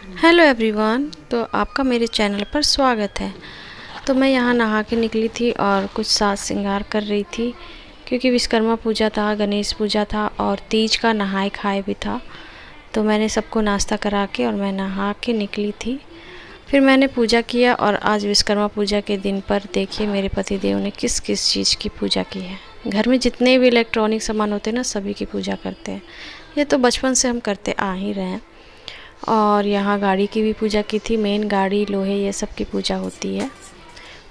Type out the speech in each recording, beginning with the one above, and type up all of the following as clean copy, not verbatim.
Hello everyone. तो आपका मेरे चैनल पर स्वागत है। तो मैं यहाँ नहा के निकली थी और कुछ साज श्रृंगार कर रही थी, क्योंकि विश्वकर्मा पूजा था, गणेश पूजा था और तीज का नहाए खाए भी था। तो मैंने सबको नाश्ता करा के और मैं नहा के निकली थी। फिर मैंने पूजा किया और आज विश्वकर्मा पूजा के दिन पर देखिए मेरे पतिदेव ने किस किस चीज़ की पूजा की है। घर में जितने भी इलेक्ट्रॉनिक सामान होते हैं ना, सभी की पूजा करते हैं। ये तो बचपन से हम करते आ ही रहे हैं। और यहाँ गाड़ी की भी पूजा की थी। मेन गाड़ी, लोहे, ये सब की पूजा होती है।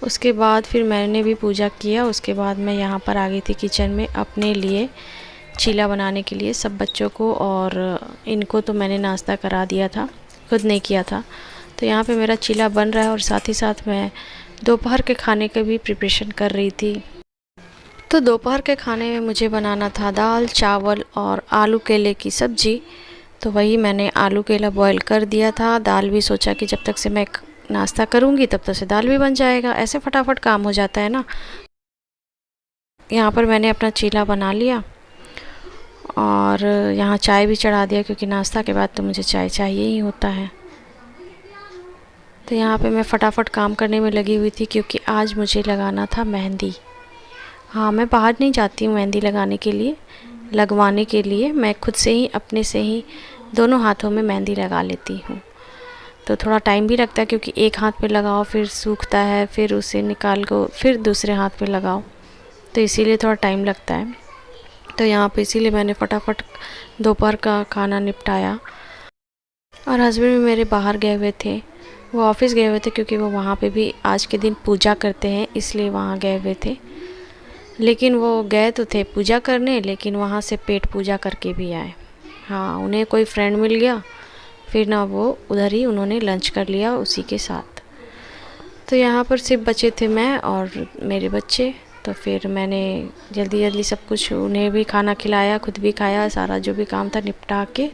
उसके बाद फिर मैंने भी पूजा किया। उसके बाद मैं यहाँ पर आ गई थी किचन में अपने लिए चीला बनाने के लिए, सब बच्चों को, और इनको तो मैंने नाश्ता करा दिया था, खुद नहीं किया था। तो यहाँ पे मेरा चीला बन रहा है और साथ ही साथ मैं दोपहर के खाने का भी प्रिपरेशन कर रही थी। तो दोपहर के खाने में मुझे बनाना था दाल, चावल और आलू केले की सब्ज़ी। तो वही मैंने आलू केला बॉईल कर दिया था। दाल भी सोचा कि जब तक से मैं नाश्ता करूँगी तब तक से दाल भी बन जाएगा, ऐसे फटाफट काम हो जाता है ना। यहाँ पर मैंने अपना चीला बना लिया और यहाँ चाय भी चढ़ा दिया, क्योंकि नाश्ता के बाद तो मुझे चाय चाहिए ही होता है। तो यहाँ पे मैं फटाफट काम करने में लगी हुई थी, क्योंकि आज मुझे लगाना था मेहंदी। हाँ, मैं बाहर नहीं जाती हूँ मेहंदी लगाने के लिए, लगवाने के लिए। मैं खुद से ही, अपने से ही दोनों हाथों में मेहंदी लगा लेती हूँ। तो थोड़ा टाइम भी लगता है, क्योंकि एक हाथ पे लगाओ फिर सूखता है, फिर उसे निकाल को फिर दूसरे हाथ पे लगाओ, तो इसीलिए थोड़ा टाइम लगता है। तो यहाँ पे इसीलिए मैंने फटाफट दोपहर का खाना निपटाया। और हस्बैंड भी मेरे बाहर गए हुए थे, वो ऑफिस गए हुए थे, क्योंकि वो वहाँ पे भी आज के दिन पूजा करते हैं, इसलिए वहाँ गए हुए थे। लेकिन वो गए तो थे पूजा करने, लेकिन वहाँ से पेट पूजा करके भी आए। हाँ, उन्हें कोई फ्रेंड मिल गया, फिर ना वो उधर ही उन्होंने लंच कर लिया उसी के साथ। तो यहाँ पर सिर्फ बचे थे मैं और मेरे बच्चे। तो फिर मैंने जल्दी जल्दी सब कुछ, उन्हें भी खाना खिलाया, खुद भी खाया, सारा जो भी काम था निपटा के,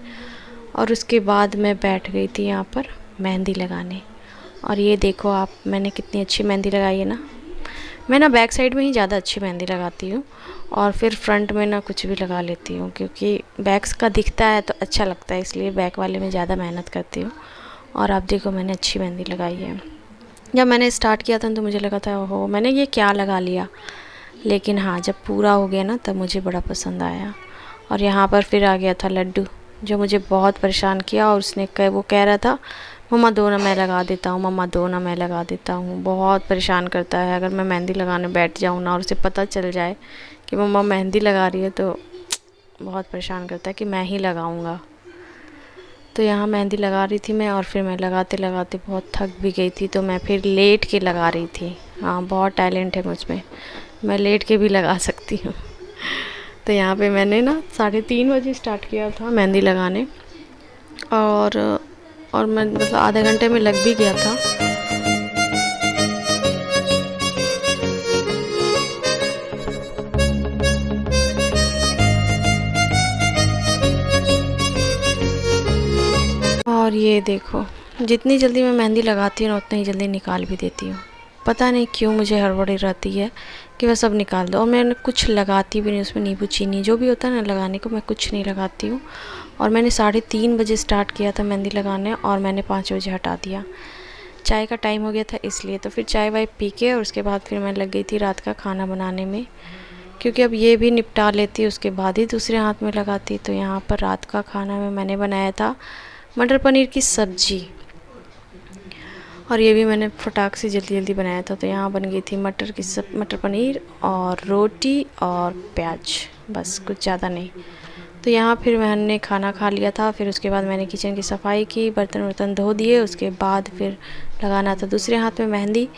और उसके बाद मैं बैठ गई थी यहाँ पर मेहंदी लगाने। और ये देखो आप, मैंने कितनी अच्छी मेहंदी लगाई है ना। मैं ना बैक साइड में ही ज़्यादा अच्छी मेहंदी लगाती हूँ, और फिर फ्रंट में ना कुछ भी लगा लेती हूँ, क्योंकि बैक्स का दिखता है तो अच्छा लगता है, इसलिए बैक वाले में ज़्यादा मेहनत करती हूँ। और आप देखो मैंने अच्छी मेहंदी लगाई है। जब मैंने स्टार्ट किया था तो मुझे लगा था ओहो मैंने ये क्या लगा लिया, लेकिन हाँ, जब पूरा हो गया ना तब मुझे बड़ा पसंद आया। और यहाँ पर फिर आ गया था लड्डू, जो मुझे बहुत परेशान किया। और वो कह रहा था मम्मा दो ना मैं लगा देता हूँ, मम्मा दो ना मैं लगा देता हूँ। बहुत परेशान करता है, अगर मैं मेहंदी लगाने बैठ जाऊँ ना और उसे पता चल जाए कि मम्मा मेहंदी लगा रही है, तो बहुत परेशान करता है कि मैं ही लगाऊँगा। तो यहाँ मेहंदी लगा रही थी मैं, और फिर मैं लगाते लगाते बहुत थक भी गई थी, तो मैं फिर लेट के लगा रही थी। हाँ, बहुत टैलेंट है मुझ में, मैं लेट के भी लगा सकती हूँ। तो यहाँ पे मैंने ना 3:30 बजे स्टार्ट किया था मेहंदी लगाने, और मैं मतलब आधे घंटे में लग भी गया था। और ये देखो, जितनी जल्दी मैं मेहंदी लगाती हूँ ना उतनी ही जल्दी निकाल भी देती हूँ। पता नहीं क्यों मुझे हड़बड़ी रहती है कि वह सब निकाल दो, और मैं कुछ लगाती भी नहीं उसमें, नींबू चीनी जो भी होता है ना लगाने को, मैं कुछ नहीं लगाती हूँ। और मैंने 3:30 बजे स्टार्ट किया था मेहंदी लगाने, और मैंने 5 बजे हटा दिया। चाय का टाइम हो गया था इसलिए। तो फिर चाय वाय पी के और उसके बाद फिर मैं लग गई थी रात का खाना बनाने में, क्योंकि अब ये भी निपटा लेती उसके बाद ही दूसरे हाथ में लगाती। तो यहाँ पर रात का खाना में मैंने बनाया था मटर पनीर की सब्ज़ी, और ये भी मैंने फटाक से जल्दी जल्दी बनाया था। तो यहाँ बन गई थी मटर पनीर और रोटी और प्याज, बस कुछ ज़्यादा नहीं। तो यहाँ फिर मैंने खाना खा लिया था, फिर उसके बाद मैंने किचन की सफाई की, बर्तन वर्तन धो दिए। उसके बाद फिर लगाना था दूसरे हाथ में मेहंदी,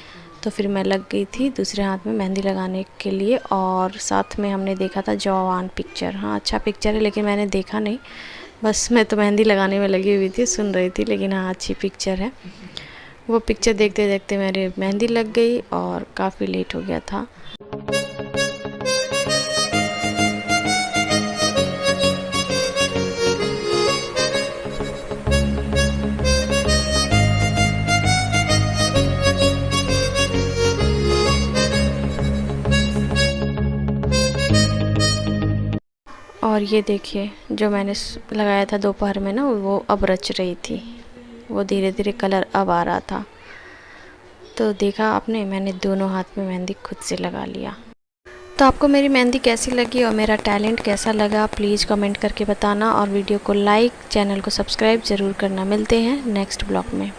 तो फिर मैं लग गई थी दूसरे हाथ में मेहंदी लगाने के लिए। और साथ में हमने देखा था जवान पिक्चर। हाँ, अच्छा पिक्चर है, लेकिन मैंने देखा नहीं, बस मैं तो मेहंदी लगाने में लगी हुई थी, सुन रही थी। लेकिन हाँ, अच्छी पिक्चर है। वो पिक्चर देखते देखते मेरी मेहंदी लग गई और काफ़ी लेट हो गया था। और ये देखिए, जो मैंने लगाया था दोपहर में ना, वो अब रच रही थी। वो धीरे धीरे कलर अब आ रहा था। तो देखा आपने, मैंने दोनों हाथ में मेहंदी खुद से लगा लिया। तो आपको मेरी मेहंदी कैसी लगी और मेरा टैलेंट कैसा लगा, प्लीज़ कमेंट करके बताना और वीडियो को लाइक, चैनल को सब्सक्राइब ज़रूर करना। मिलते हैं नेक्स्ट ब्लॉग में।